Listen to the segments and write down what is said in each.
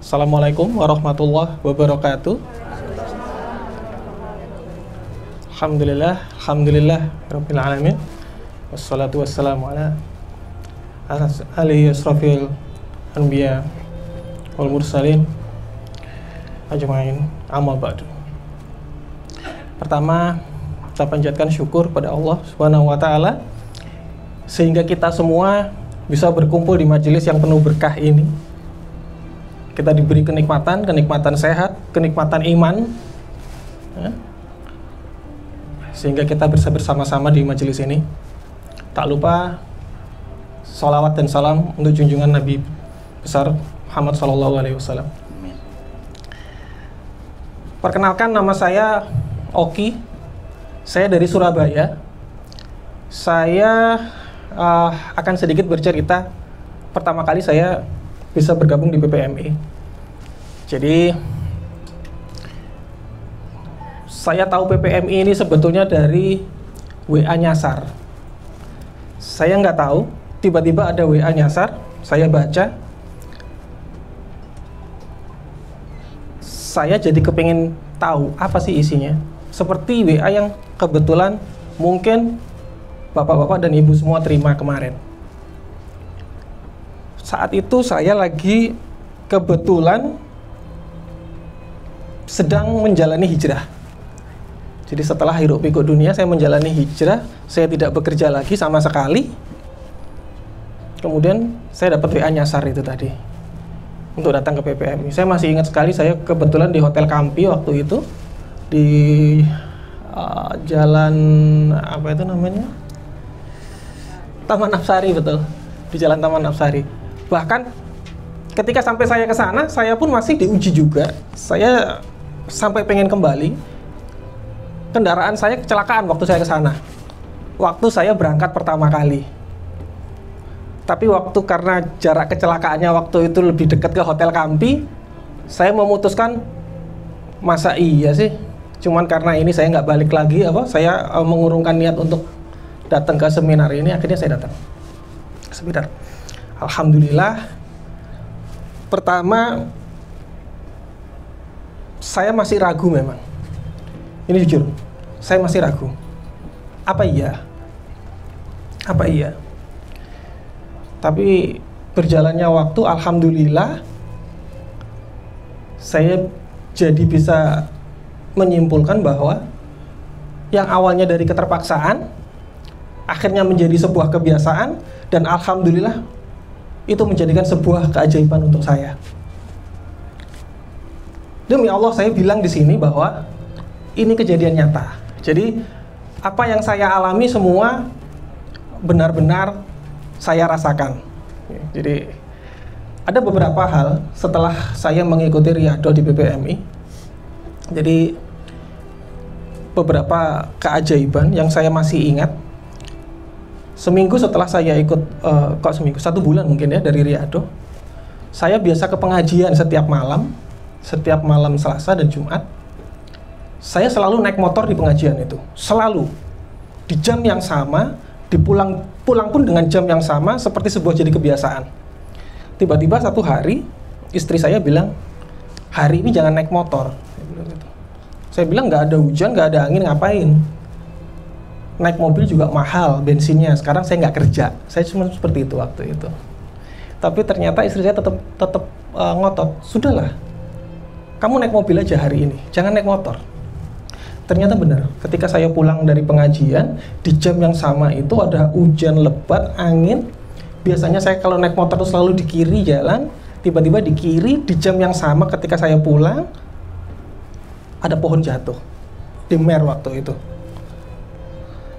Assalamualaikum warahmatullahi wabarakatuh. Alhamdulillah rabbil alamin. Wassalatu wassalamu ala alihi asrafil anbiya wal mursalin ajmain, amma ba'du. Pertama, kita panjatkan syukur pada Allah Subhanahu wa taala sehingga kita semua bisa berkumpul di majelis yang penuh berkah ini. Kita diberi kenikmatan sehat, kenikmatan iman, ya, sehingga kita bisa bersama-sama di majelis ini. Tak lupa sholawat dan salam untuk junjungan Nabi besar Muhammad SAW. Perkenalkan, nama saya Oki. Saya dari Surabaya. Saya akan sedikit bercerita. Pertama kali saya bisa bergabung di PPMI. Jadi saya tahu PPMI ini sebetulnya dari WA nyasar. Saya nggak tahu, tiba-tiba ada WA nyasar, saya baca, saya jadi kepingin tahu apa sih isinya. Seperti WA yang kebetulan mungkin bapak-bapak dan ibu semua terima kemarin. Saat itu saya lagi kebetulan sedang menjalani hijrah. Jadi setelah hiruk pikuk dunia, saya menjalani hijrah. Saya tidak bekerja lagi sama sekali. Kemudian saya dapat WA nyasar itu tadi untuk datang ke PPMI. Saya masih ingat sekali, saya kebetulan di Hotel Kampi waktu itu, di jalan apa itu namanya, Taman Apsari, betul, di jalan Taman Apsari. Bahkan ketika sampai saya ke sana, saya pun masih diuji juga. Saya sampai pengen kembali. Kendaraan saya kecelakaan waktu saya ke sana. Waktu saya berangkat pertama kali. Tapi karena jarak kecelakaannya waktu itu lebih dekat ke Hotel Kampi, saya memutuskan, masa iya sih? Cuman karena ini saya nggak balik lagi, saya mengurungkan niat untuk datang ke seminar ini. Akhirnya saya datang ke seminar. Alhamdulillah. Pertama, saya masih ragu memang. Ini jujur, saya masih ragu. Apa iya? Tapi berjalannya waktu, alhamdulillah, saya jadi bisa menyimpulkan bahwa yang awalnya dari keterpaksaan, akhirnya menjadi sebuah kebiasaan, dan alhamdulillah, itu menjadikan sebuah keajaiban untuk saya. Demi Allah, saya bilang di sini bahwa ini kejadian nyata. Jadi apa yang saya alami semua benar-benar saya rasakan. Jadi ada beberapa hal setelah saya mengikuti riyadhah di PPMI. Jadi beberapa keajaiban yang saya masih ingat. Seminggu setelah saya ikut, satu bulan mungkin ya dari riyadhah, saya biasa ke pengajian setiap malam Selasa dan Jumat. Saya selalu naik motor di pengajian itu, selalu di jam yang sama, pulang pun dengan jam yang sama, seperti sebuah jadi kebiasaan. Tiba-tiba satu hari istri saya bilang, hari ini jangan naik motor. Saya bilang, nggak ada hujan, nggak ada angin, ngapain? Naik mobil juga mahal bensinnya, sekarang saya nggak kerja. Saya cuma seperti itu waktu itu. Tapi ternyata istri saya tetap ngotot, sudahlah, kamu naik mobil aja hari ini, jangan naik motor. Ternyata benar, ketika saya pulang dari pengajian, di jam yang sama itu ada hujan lebat, angin. Biasanya saya kalau naik motor itu selalu di kiri jalan, tiba-tiba di kiri, di jam yang sama ketika saya pulang, ada pohon jatuh di Mer waktu itu.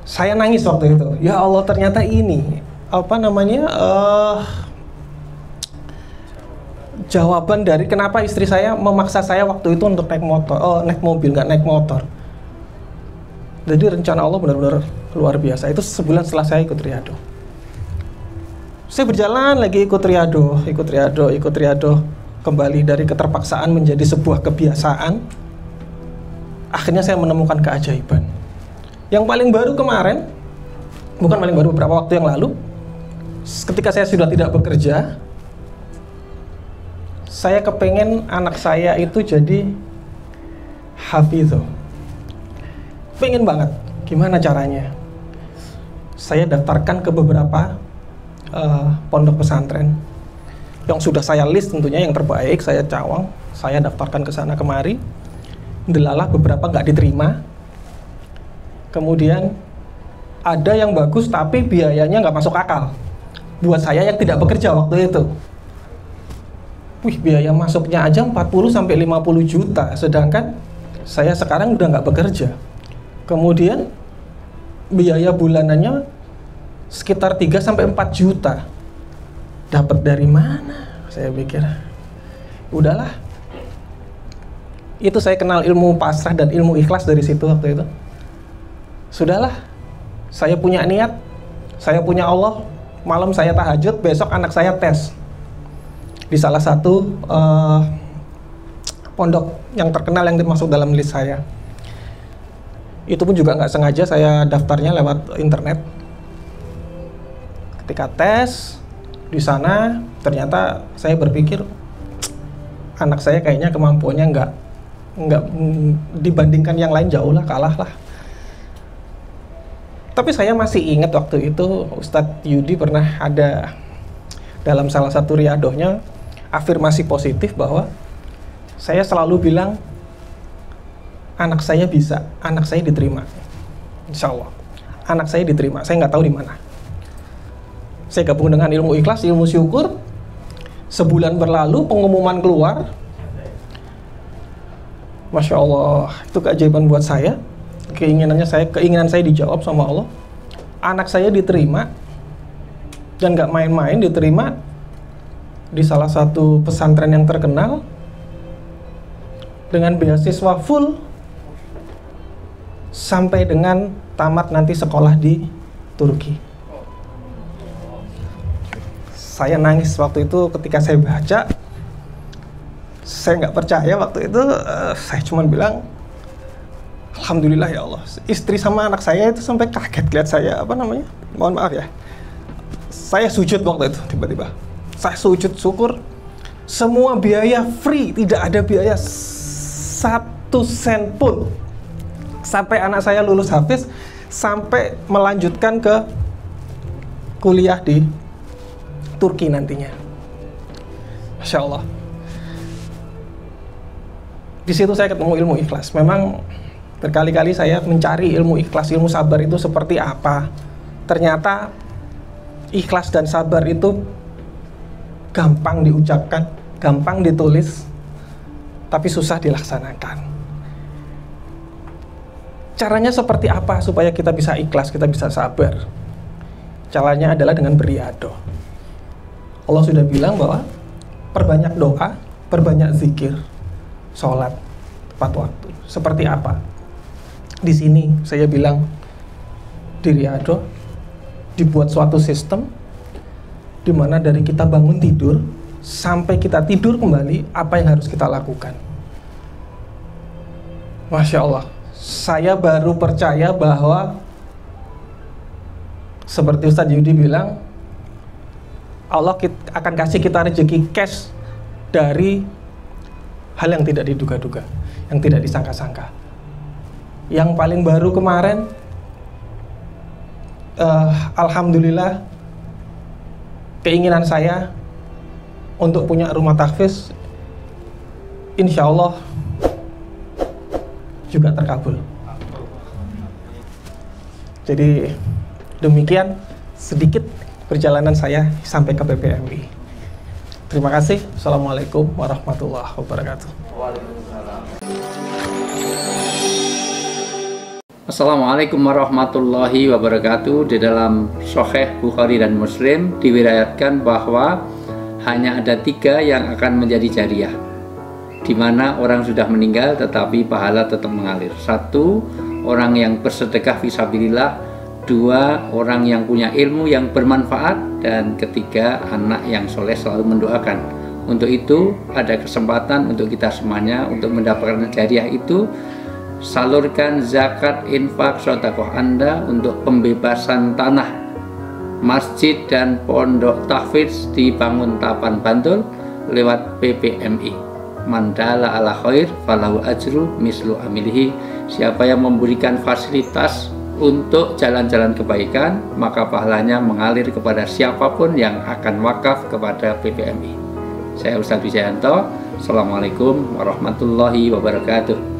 Saya nangis waktu itu. Ya Allah, ternyata ini jawaban dari kenapa istri saya memaksa saya waktu itu untuk naik mobil, nggak naik motor. Jadi rencana Allah benar-benar luar biasa. Itu sebulan setelah saya ikut riyadhah. Saya berjalan lagi ikut riyadhah, kembali dari keterpaksaan menjadi sebuah kebiasaan. Akhirnya saya menemukan keajaiban. Yang paling baru kemarin, bukan paling baru, beberapa waktu yang lalu, ketika saya sudah tidak bekerja, saya kepengen anak saya itu jadi hafidho. Pengen banget. Gimana caranya? Saya daftarkan ke beberapa pondok pesantren yang sudah saya list, tentunya yang terbaik saya cawang, saya daftarkan ke sana kemari. Delalah beberapa nggak diterima. Kemudian ada yang bagus tapi biayanya nggak masuk akal buat saya yang tidak bekerja waktu itu. Wih, biaya masuknya aja 40-50 juta, sedangkan saya sekarang udah nggak bekerja. Kemudian biaya bulanannya sekitar 3-4 juta. Dapat dari mana? Saya pikir, udahlah. Itu saya kenal ilmu pasrah dan ilmu ikhlas dari situ waktu itu. Sudahlah, saya punya niat, saya punya Allah. Malam saya tahajud, besok anak saya tes di salah satu pondok yang terkenal yang dimasuk dalam list saya. Itu pun juga nggak sengaja, saya daftarnya lewat internet. Ketika tes di sana, ternyata saya berpikir anak saya kayaknya kemampuannya nggak dibandingkan yang lain jauh lah, kalah lah. Tapi saya masih ingat waktu itu Ustadz Yudi pernah ada dalam salah satu riadohnya afirmasi positif bahwa saya selalu bilang anak saya bisa, anak saya diterima, insya Allah anak saya diterima. Saya nggak tahu di mana. Saya gabung dengan ilmu ikhlas, ilmu syukur. Sebulan berlalu, pengumuman keluar. Masya Allah, itu keajaiban buat saya. Keinginan saya dijawab sama Allah. Anak saya diterima, dan nggak main-main, diterima di salah satu pesantren yang terkenal dengan beasiswa full sampai dengan tamat nanti sekolah di Turki. Saya nangis waktu itu ketika saya baca. Saya nggak percaya waktu itu. Saya cuma bilang, alhamdulillah ya Allah. Istri sama anak saya itu sampai kaget lihat saya, mohon maaf ya. Saya sujud waktu itu tiba-tiba. Saya sujud syukur. Semua biaya free, tidak ada biaya 1 sen pun. Sampai anak saya lulus hafiz, sampai melanjutkan ke kuliah di Turki nantinya. Masya Allah. Di situ saya ketemu ilmu ikhlas. Memang berkali-kali saya mencari ilmu ikhlas, ilmu sabar itu seperti apa. Ternyata ikhlas dan sabar itu gampang diucapkan, gampang ditulis, tapi susah dilaksanakan. Caranya seperti apa supaya kita bisa ikhlas, kita bisa sabar? Caranya adalah dengan beriadoh. Allah sudah bilang bahwa perbanyak doa, perbanyak zikir, sholat tepat waktu. Seperti apa? Di sini saya bilang di Riyadhah dibuat suatu sistem di mana dari kita bangun tidur sampai kita tidur kembali, apa yang harus kita lakukan. Masya Allah, saya baru percaya bahwa seperti Ustadz Yudi bilang, Allah akan kasih kita rezeki cash dari hal yang tidak diduga-duga, yang tidak disangka-sangka. Yang paling baru kemarin, alhamdulillah, keinginan saya untuk punya rumah tahfiz, insya Allah juga terkabul. Jadi demikian sedikit perjalanan saya sampai ke PPMI. Terima kasih. Assalamualaikum warahmatullahi wabarakatuh. Assalamualaikum warahmatullahi wabarakatuh. Di dalam Sahih Bukhari dan Muslim diriwayatkan bahwa hanya ada 3 yang akan menjadi jariah, di mana orang sudah meninggal tetapi pahala tetap mengalir. 1, orang yang bersedekah fisabilillah. 2, orang yang punya ilmu yang bermanfaat. Dan 3, anak yang soleh selalu mendoakan. Untuk itu ada kesempatan untuk kita semuanya untuk mendapatkan jariah itu. Salurkan zakat, infak, sedekah Anda untuk pembebasan tanah masjid dan pondok tahfiz di Bangun Tapan Bantul, lewat PPMI. Mandala ala khair falahu ajru mislu amilihi. Siapa yang memberikan fasilitas untuk jalan-jalan kebaikan, maka pahalanya mengalir kepada siapapun yang akan wakaf kepada PPMI. Saya Ustadz Wijayanto. Assalamualaikum warahmatullahi wabarakatuh.